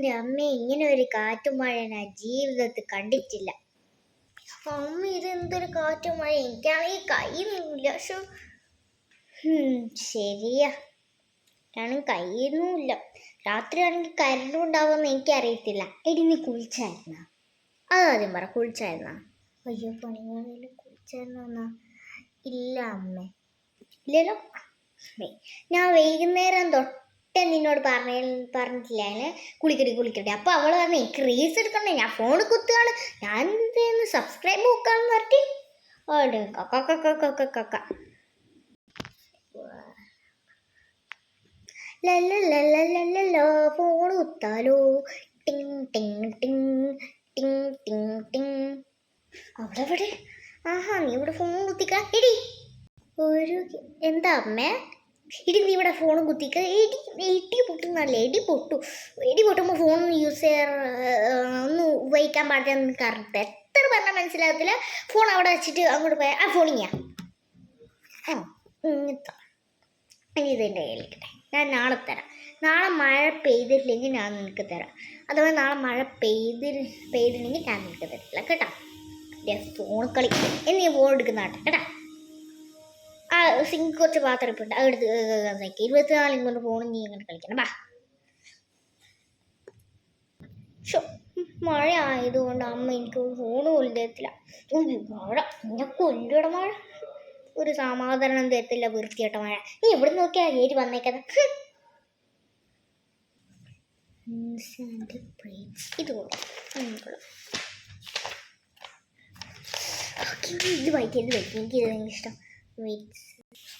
എൻ്റെ അമ്മ ഇങ്ങനെ ഒരു കാറ്റും മഴ ഞാൻ ജീവിതത്തിൽ കണ്ടിട്ടില്ല. അമ്മ ഇതെന്തൊരു കാറ്റും മഴ, എനിക്കാണെങ്കിൽ കയ്യൊന്നുമില്ല. പക്ഷെ ശരിയാ, ഞാനും കയ്യൊന്നുമില്ല. രാത്രി ആണെങ്കിൽ കരണ്ടും ഉണ്ടാവുമെന്ന് എനിക്കറിയത്തില്ല. എടി നീ കുളിച്ചായിരുന്ന? അതാദ്യം പറ, കുളിച്ചായിരുന്ന? അയ്യോ പണികളിൽ കുളിച്ചായിരുന്ന? ഇല്ല അമ്മേ. ഇല്ലല്ലോ. ഞാൻ വൈകുന്നേരം തൊട്ടേ നിന്നോട് പറഞ്ഞിട്ടില്ലേ കുളിക്കട്ടെ. അപ്പൊ അവള് പറഞ്ഞു എനിക്ക് റീൽസ് എടുക്കണ്ടേ, ഞാൻ ഫോണിൽ കുത്തുകയാണ്, ഞാൻ എന്ത് സബ്സ്ക്രൈബ് നോക്കാന്ന് പറഞ്ഞിട്ട് ഫോൺ കുത്താലോ. ടിങ് ടിങ് ടിങ് ടിങ് ടിങ് ടിങ്. അവളെവിടെ? ആഹാ, നീ ഇവിടെ ഫോൺ കുത്തിക്ക. എടി ഒരു എന്താ അമ്മേ? ഇടി നീ ഇവിടെ ഫോണും കുത്തിക്ക. ഇടി പൊട്ടുന്നല്ലേ? ഇടി പൊട്ടുമ്പോൾ ഫോണൊന്നും ഒന്നും ഉപയോഗിക്കാൻ പാടില്ല. നിനക്ക് എത്ര പറഞ്ഞാൽ മനസ്സിലാകത്തില്ല. ഫോൺ അവിടെ വെച്ചിട്ട് അങ്ങോട്ട് പോയാൽ ആ ഫോണിങ്ങ ഇനി ഇതെൻ്റെ കയ്യിലിരിക്കട്ടെ. ഞാൻ നാളെ തരാം. നാളെ മഴ പെയ്തിട്ടില്ലെങ്കിൽ ഞാൻ നിനക്ക് തരാം. അഥവാ നാളെ മഴ പെയ്തില്ലെങ്കിൽ ഞാൻ നിനക്ക് തരില്ല കേട്ടോ. ഫോൺ കളി എന്നീ ഫോൺ എടുക്കുന്ന കേട്ടാ. ആ സിങ്ക് കുറച്ച് പാത്രം ഇപ്പുണ്ട്, അതെടുത്ത് 24 കൊണ്ട് ഫോൺ നീ ഇങ്ങനെ കളിക്കണം. ബാ. മഴ ആയതുകൊണ്ട് അമ്മ എനിക്ക് ഫോണ് പോലും തരത്തില്ല. മഴ എന്നെ കൊല്ലിട മഴ, ഒരു സമാധാനം തരത്തില്ല. വൃത്തിയായിട്ട മഴ. നീ എവിടെ നോക്കിയാ ഏരി വന്നേക്കുന്നത്? ഇത് വായിക്കാം, എനിക്ക് ഇത് ഇഷ്ടം.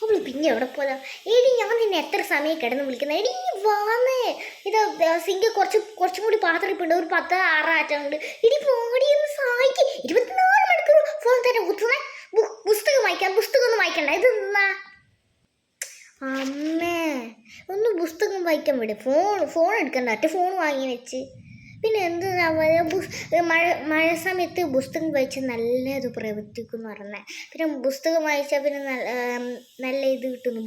അവള് പിന്നെ എവിടെ പോതാ? എടി ഞാൻ നിന്നെ എത്ര സമയം കിടന്ന് വിളിക്കുന്നത്? എടി വാന്നേ. ഇത് സിങ്ക് കുറച്ചും കൂടി പാത്രം ഇപ്പുണ്ട്, ഒരു 10-6 ആറ്റുണ്ട്. ഇടി പോടിയൊന്ന് സഹായിക്ക്. 24 മണിക്കൂർ ഫോൺ തന്നെ കുത്തുന്നേ. പുസ്തകം ഒന്നും വായിക്കണ്ട. ഇത് എന്നാ അമ്മേ ഒന്ന് പുസ്തകം വായിക്കാൻ വിട്. ഫോൺ എടുക്കണ്ട. ഒറ്റ ഫോൺ വാങ്ങി വെച്ച് പിന്നെ എന്ത് മഴ സമയത്ത് പുസ്തകം വായിച്ചാൽ നല്ലത് പ്രവർത്തിക്കും പറഞ്ഞത്. പിന്നെ പുസ്തകം വായിച്ചാൽ പിന്നെ നല്ല ഇത് കിട്ടുന്നു.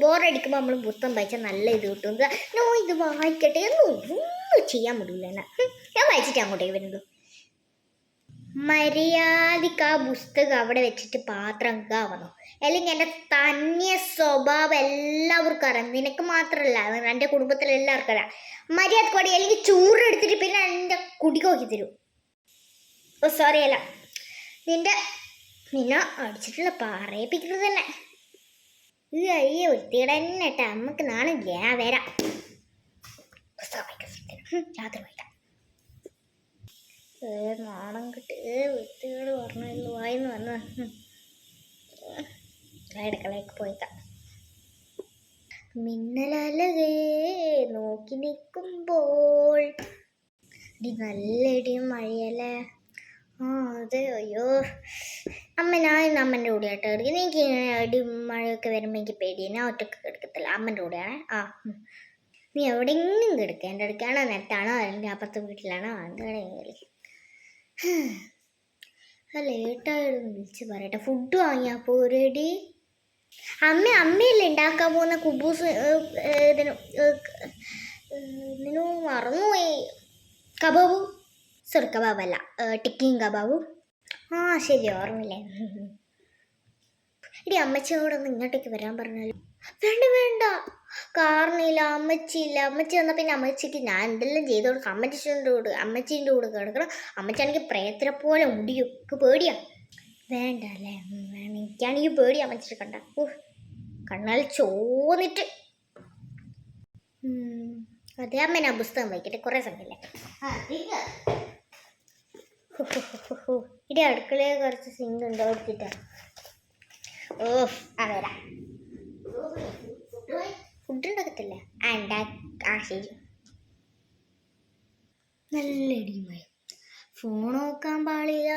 ബോറടിക്കുമ്പോൾ നമ്മൾ പുസ്തകം വായിച്ചാൽ നല്ല ഇത് കിട്ടും. നോ ഇത് വായിക്കട്ടെ ഒന്നും ചെയ്യാൻ പറ്റില്ല. ഞാൻ വായിച്ചിട്ട് അങ്ങോട്ടേക്ക് വരുന്നത്. മര്യാദക്ക് ആ പുസ്തകം അവിടെ വെച്ചിട്ട് പാത്രം കാവണം. അല്ലെങ്കിൽ എൻ്റെ തന്നെ സ്വഭാവം എല്ലാവർക്കും അറിയാം. നിനക്ക് മാത്രമല്ല, എൻ്റെ കുടുംബത്തിലെ എല്ലാവർക്കും അറിയാം. മര്യാദക്ക് പാടി, അല്ലെങ്കിൽ ചൂടെടുത്തിട്ട് പിന്നെ എൻ്റെ കുടിക്കോക്കി തരും. ഓ സോറി അല്ല, നിന്നെ അടിച്ചിട്ടുള്ള പറയിപ്പിക്കുന്നത് തന്നെ. ഈ അയ്യ വൃത്തിയുടെ തന്നെ കേട്ടാ. നമുക്ക് നാളെ വരാം. പുസ്തകം വായിക്കാം, രാത്രി വായിക്കാം. നാണം കിട്ടി വൃത്തികേട് പറഞ്ഞു വായിന്ന് വന്ന അടുക്കളയ്ക്ക് പോയിക്കാം. മിന്നലഴകേ നോക്കി നിൽക്കുമ്പോൾ നല്ല ഇടിയും മഴയല്ലേ. അതെ. അയ്യോ അമ്മ, ഞാൻ ഇന്ന് അമ്മൻ്റെ കൂടെയായിട്ട് എടുക്കുന്നത്. എനിക്ക് ഇടി മഴയൊക്കെ വരുമ്പോൾ എനിക്ക് പേടി. ഞാൻ ഒറ്റക്ക് കിടക്കത്തില്ല, അമ്മൻ്റെ കൂടെയാണ്. നീ എവിടെയെങ്കിലും കിടക്കുക. എൻ്റെ അടുക്കാണോ, നെറ്റാണോ, അല്ലെങ്കിൽ അപ്പുറത്തെ വീട്ടിലാണോ, അങ്ങനെയെങ്കിൽ ലേറ്റായിരുന്നു വിളിച്ച് പറയട്ടെ. ഫുഡ് വാങ്ങിയാൽ പോരടി. അമ്മയല്ലേ ഉണ്ടാക്കാൻ പോകുന്ന കുബൂസ് ഇതിനു മറന്നുപോയി. കബാബു, സോറി കബാബല്ല, ടിക്കിയും കബാബു. ശരി, ഓർമ്മയില്ലേ. ഇടി അമ്മച്ചിയോടൊന്ന് ഇങ്ങോട്ടേക്ക് വരാൻ പറഞ്ഞാലും വേണ്ട. കാരണമില്ല, അമ്മച്ചിയില്ല. അമ്മച്ചി വന്നാൽ പിന്നെ അമ്മച്ചിക്ക് ഞാൻ എന്തെല്ലാം ചെയ്ത് കൊടുക്കാം. അമ്മച്ചീൻ്റെ കൂടെ കിടക്കണം. അമ്മച്ചാണെങ്കിൽ പ്രേതത്തിനെ പോലെ മുടിയൊക്കെ പേടിയാ. വേണ്ട അല്ലേ? എനിക്കാണെങ്കിൽ പേടി അമ്മച്ചിട്ട് കണ്ട. കണ്ണാൽ ചോന്നിട്ട്. അതെ അമ്മ, ഞാൻ പുസ്തകം വായിക്കട്ടെ, കുറേ സമയമില്ലേ. ഇടി അടുക്കളയിൽ കുറച്ച് സിങ്ക് ഉണ്ടോ എടുത്തിട്ടാ. വരാം. ഫുഡ് ഉണ്ടാക്കത്തില്ല. ശരി. നല്ല ഇടിയുമായി. ഫോൺ നോക്കാൻ പാടില്ല,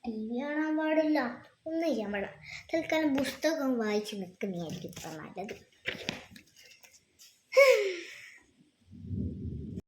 TV കാണാൻ പാടില്ല, ഒന്നും ചെയ്യാൻ പാടില്ല. തൽക്കാലം പുസ്തകം വായിച്ച് നിൽക്കുന്നതായിരിക്കും ഇപ്പം നല്ലത്.